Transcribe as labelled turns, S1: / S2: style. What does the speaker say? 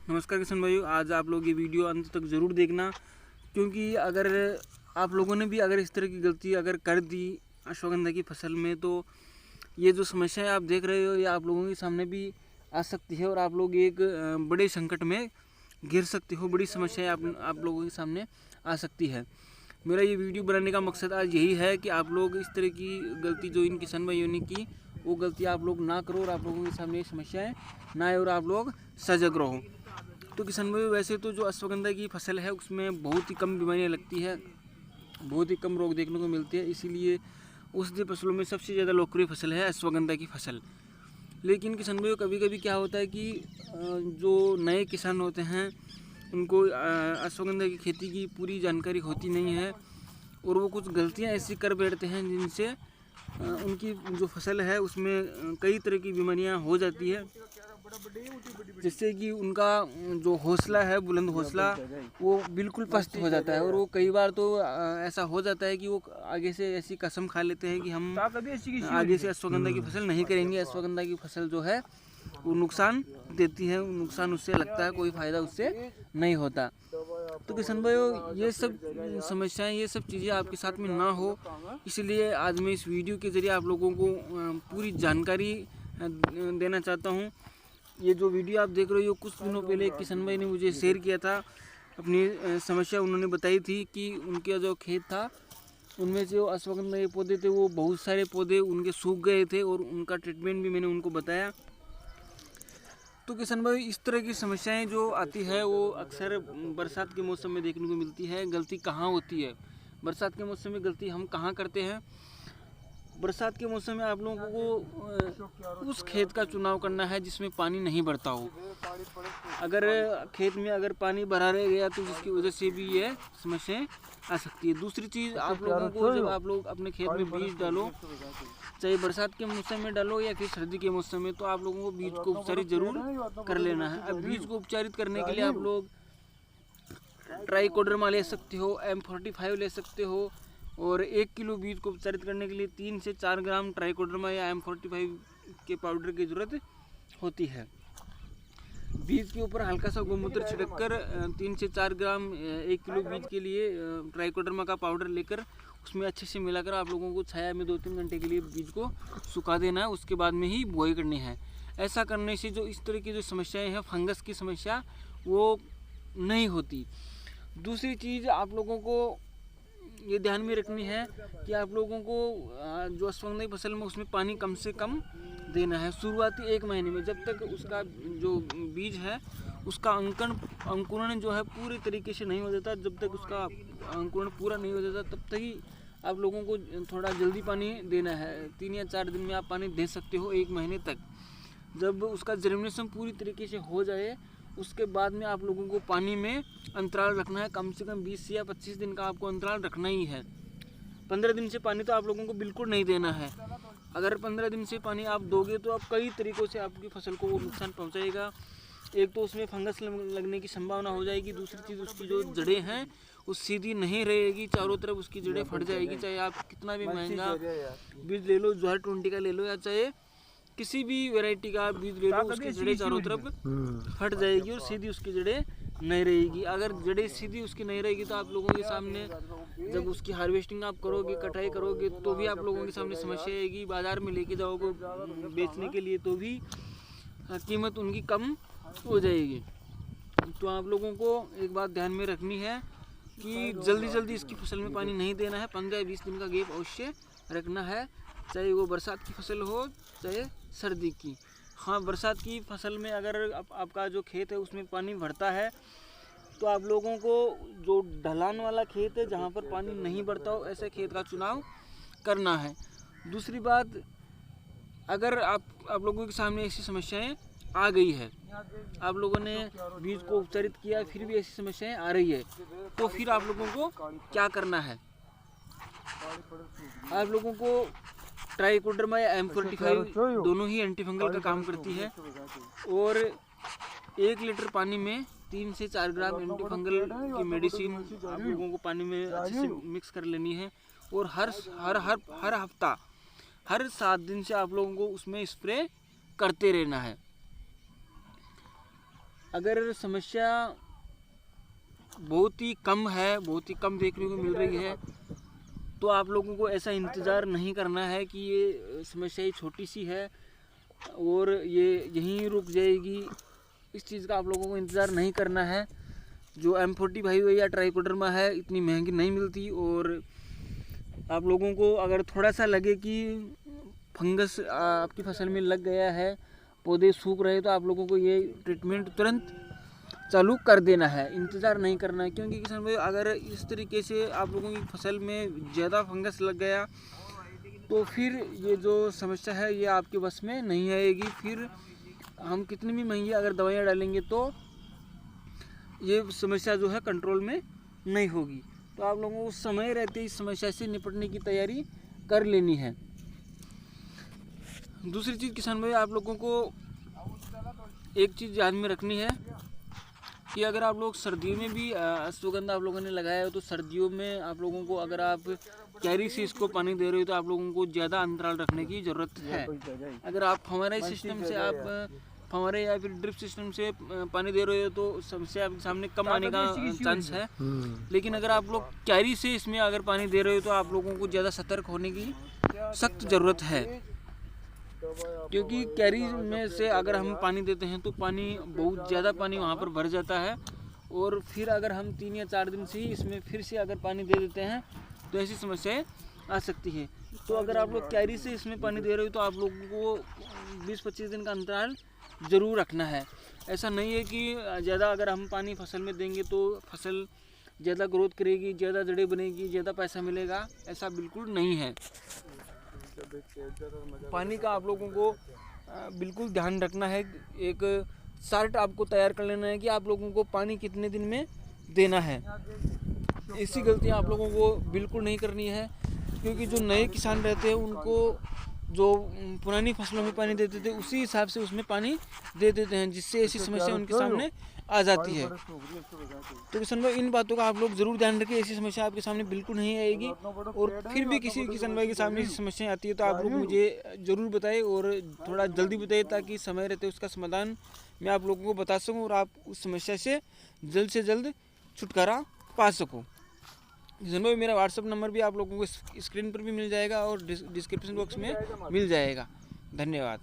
S1: नमस्कार किसान भाइयों, आज आप लोग ये वीडियो अंत तक ज़रूर देखना, क्योंकि अगर आप लोगों ने भी अगर इस तरह की गलती अगर कर दी अश्वगंधा की फसल में, तो ये जो समस्याएं आप देख रहे हो ये आप लोगों के सामने भी आ सकती है और आप लोग एक बड़े संकट में घिर सकते हो। बड़ी समस्याएं आप लोगों के सामने आ सकती है। मेरा ये वीडियो बनाने का मकसद आज यही है कि आप लोग इस तरह की गलती जो इन किसान भाइयों ने की, वो गलती आप लोग ना करो और आप लोगों के सामने ये समस्याएं ना आए और आप लोग सजग रहो। तो किसान भाई, वैसे तो जो अश्वगंधा की फसल है उसमें बहुत ही कम बीमारियां लगती है, बहुत ही कम रोग देखने को मिलते हैं, इसीलिए औषधीय फसलों में सबसे ज़्यादा लोकप्रिय फसल है अश्वगंधा की फसल। लेकिन किसान भाई, कभी कभी क्या होता है कि जो नए किसान होते हैं उनको अश्वगंधा की खेती की पूरी जानकारी होती नहीं है और वो कुछ गलतियां ऐसी कर बैठते हैं जिनसे उनकी जो फसल है उसमें कई तरह की बीमारियां हो जाती है, जिससे कि उनका जो हौसला है, बुलंद हौसला, वो बिल्कुल पस्त हो जाता है। और वो कई बार तो ऐसा हो जाता है कि वो आगे से ऐसी कसम खा लेते हैं कि हम आगे से अश्वगंधा की फसल नहीं करेंगे। अश्वगंधा की फसल जो है वो नुकसान देती है, नुकसान उससे लगता है, कोई फ़ायदा उससे नहीं होता। तो किसान भाइयों, ये सब समस्याएं, ये सब चीज़ें आपके साथ में ना हो, इसलिए आज मैं इस वीडियो के ज़रिए आप लोगों को पूरी जानकारी देना चाहता हूँ। ये जो वीडियो आप देख रहे हो, कुछ दिनों पहले एक किसान भाई ने मुझे शेयर किया था। अपनी समस्या उन्होंने बताई थी कि उनका जो खेत था उनमें जो अश्वगंधा के पौधे थे वो बहुत सारे पौधे उनके सूख गए थे और उनका ट्रीटमेंट भी मैंने उनको बताया। तो किसान भाई, इस तरह की समस्याएं जो आती है वो अक्सर बरसात के मौसम में देखने को मिलती है। गलती कहाँ होती है? बरसात के मौसम में गलती हम कहाँ करते हैं? बरसात के मौसम में आप लोगों को उस खेत का चुनाव करना है जिसमें पानी नहीं भरता हो। अगर खेत में अगर पानी भरा रह गया तो जिसकी वजह से भी ये समस्याएं आ सकती है। दूसरी चीज़, आप लोगों को जब आप लोग अपने खेत में बीज डालो, चाहे बरसात के मौसम में डालो या फिर सर्दी के मौसम में, तो आप लोगों को बीज को उपचारित जरूर कर लेना है। अब बीज को उपचारित करने के लिए आप लोग ट्राइकोडर्मा ले सकते हो, M45 ले सकते हो, और 1 किलो बीज को उपचारित करने के लिए 3 से 4 ग्राम ट्राइकोडर्मा या M45 के पाउडर की ज़रूरत होती है। बीज के ऊपर हल्का सा गोमूत्र छिड़ककर 3 से 4 ग्राम 1 किलो बीज के लिए ट्राइकोडर्मा का पाउडर लेकर उसमें अच्छे से मिलाकर आप लोगों को छाया में 2-3 घंटे के लिए बीज को सुखा देना है। उसके बाद में ही बुआई करनी है। ऐसा करने से जो इस तरह की जो समस्याएं हैं, फंगस की समस्या, वो नहीं होती। दूसरी चीज़ आप लोगों को ये ध्यान में रखनी है कि आप लोगों को जो अश्वगंधा की फसल में उसमें पानी कम से कम देना है शुरुआती 1 महीने में। जब तक उसका जो बीज है उसका अंकुरण जो है पूरे तरीके से नहीं हो जाता, जब तक उसका अंकुरण पूरा नहीं हो जाता तब तक ही आप लोगों को थोड़ा जल्दी पानी देना है। 3 या 4 दिन में आप पानी दे सकते हो 1 महीने तक। जब उसका जर्मिनेशन पूरी तरीके से हो जाए उसके बाद में आप लोगों को पानी में अंतराल रखना है। कम से कम 20 या 25 दिन का आपको अंतराल रखना ही है। 15 दिन से पानी तो आप लोगों को बिल्कुल नहीं देना है। अगर 15 दिन से पानी आप दोगे तो आप कई तरीक़ों से आपकी फसल को वो नुकसान पहुंचाएगा। एक तो उसमें फंगस लगने की संभावना हो जाएगी। दूसरी चीज़, उसकी जो जड़ें हैं वो सीधी नहीं रहेगी, चारों तरफ उसकी जड़ें फट जाएगी। चाहे आप कितना भी महंगा बीज ले लो, जोहर 20 का ले लो या चाहे किसी भी वैरायटी का बीज ले लो, उसकी जड़ें चारों तरफ फट जाएगी और सीधी उसकी जड़ें नहीं रहेगी। अगर जड़ें सीधी उसकी नहीं रहेगी तो आप लोगों के सामने जब उसकी हार्वेस्टिंग आप करोगे, कटाई करोगे, तो भी आप लोगों के सामने समस्या आएगी। बाज़ार में लेके जाओगे बेचने के लिए तो भी कीमत उनकी कम हो जाएगी। तो आप लोगों को एक बात ध्यान में रखनी है कि जल्दी जल्दी इसकी फसल में पानी नहीं देना है। 15 या 20 दिन का गैप अवश्य रखना है, चाहे वो बरसात की फसल हो चाहे सर्दी की। हाँ, बरसात की फसल में अगर आपका जो खेत है उसमें पानी भरता है तो आप लोगों को जो ढलान वाला खेत है जहाँ पर पानी नहीं भरता हो, ऐसे खेत का चुनाव करना है। दूसरी बात, अगर आप लोगों के सामने ऐसी समस्याएं आ गई है, आप लोगों ने बीज को उपचारित किया फिर भी ऐसी समस्याएं आ रही है, तो फिर आप लोगों को क्या करना है? आप लोगों को ट्राइकोडर्मा या M45 दोनों ही एंटीफंगल का काम करती है और 1 लीटर पानी में 3 से 4 ग्राम एंटीफंगल की मेडिसिन आप लोगों को पानी में अच्छे से मिक्स कर लेनी है और हर हफ्ता हर 7 दिन से आप लोगों को उसमें स्प्रे करते रहना है। अगर समस्या बहुत ही कम है, बहुत ही कम देखने को मिल रही है, तो आप लोगों को ऐसा इंतज़ार नहीं करना है कि ये समस्या छोटी सी है और ये यहीं रुक जाएगी। इस चीज़ का आप लोगों को इंतज़ार नहीं करना है। जो M45 या ट्राइकोडर्मा है इतनी महंगी नहीं मिलती, और आप लोगों को अगर थोड़ा सा लगे कि फंगस आपकी फसल में लग गया है, पौधे सूख रहे, तो आप लोगों को ये ट्रीटमेंट तुरंत चालू कर देना है, इंतज़ार नहीं करना है। क्योंकि किसान भाई अगर इस तरीके से आप लोगों की फसल में ज़्यादा फंगस लग गया तो फिर ये जो समस्या है ये आपके बस में नहीं आएगी। फिर हम कितनी भी महंगी अगर दवाइयाँ डालेंगे तो ये समस्या जो है कंट्रोल में नहीं होगी। तो आप लोगों को समय रहते इस समस्या से निपटने की तैयारी कर लेनी है। दूसरी चीज़ किसान भाई, आप लोगों को एक चीज़ ध्यान में रखनी है कि अगर आप लोग सर्दियों में भी अश्वगंधा आप लोगों ने लगाया हो, तो सर्दियों में आप लोगों को अगर आप क्यारी से इसको पानी दे रहे हो तो आप लोगों को ज़्यादा अंतराल रखने की ज़रूरत है। अगर आप फव्वारे सिस्टम से आप फव्वारे या फिर ड्रिप सिस्टम से पानी दे रहे हो तो समस्या आपके सामने कम आने का चांस है। लेकिन अगर आप लोग क्यारी से इसमें अगर पानी दे रहे हो तो आप लोगों को ज़्यादा सतर्क होने की सख्त ज़रूरत है। क्योंकि क्यारी में से अगर हम पानी देते हैं तो पानी बहुत ज़्यादा पानी वहाँ पर भर जाता है, और फिर अगर हम 3 या 4 दिन से ही इसमें फिर से अगर पानी दे देते हैं तो ऐसी समस्याएं आ सकती है। तो अगर आप लोग क्यारी से इसमें पानी दे रहे हो तो आप लोगों को 20-25 दिन का अंतराल ज़रूर रखना है। ऐसा नहीं है कि ज़्यादा अगर हम पानी फसल में देंगे तो फसल ज़्यादा ग्रोथ करेगी, ज़्यादा जड़ें बनेगी, ज़्यादा पैसा मिलेगा, ऐसा बिल्कुल नहीं है। पानी का आप लोगों को बिल्कुल ध्यान रखना है। एक चार्ट आपको तैयार कर लेना है कि आप लोगों को पानी कितने दिन में देना है। ऐसी गलतियां आप लोगों को बिल्कुल नहीं करनी है, क्योंकि जो नए किसान रहते हैं उनको जो पुरानी फसलों में पानी देते थे उसी हिसाब से उसमें पानी दे देते हैं, जिससे ऐसी समस्या उनके सामने आ जाती है। तो किसान भाई इन बातों का आप लोग ज़रूर ध्यान रखें, ऐसी समस्या आपके सामने बिल्कुल नहीं आएगी। और फिर भी किसी किसान भाई के सामने ऐसी समस्याएं आती है तो आप लोग मुझे ज़रूर बताएं और थोड़ा जल्दी बताएं, ताकि समय रहते उसका समाधान मैं आप लोगों को बता सकूं और आप उस समस्या से जल्द छुटकारा पा सको। किसान भाई मेरा व्हाट्सअप नंबर भी आप लोगों को स्क्रीन पर भी मिल जाएगा और डिस्क्रिप्शन बॉक्स में मिल जाएगा। धन्यवाद।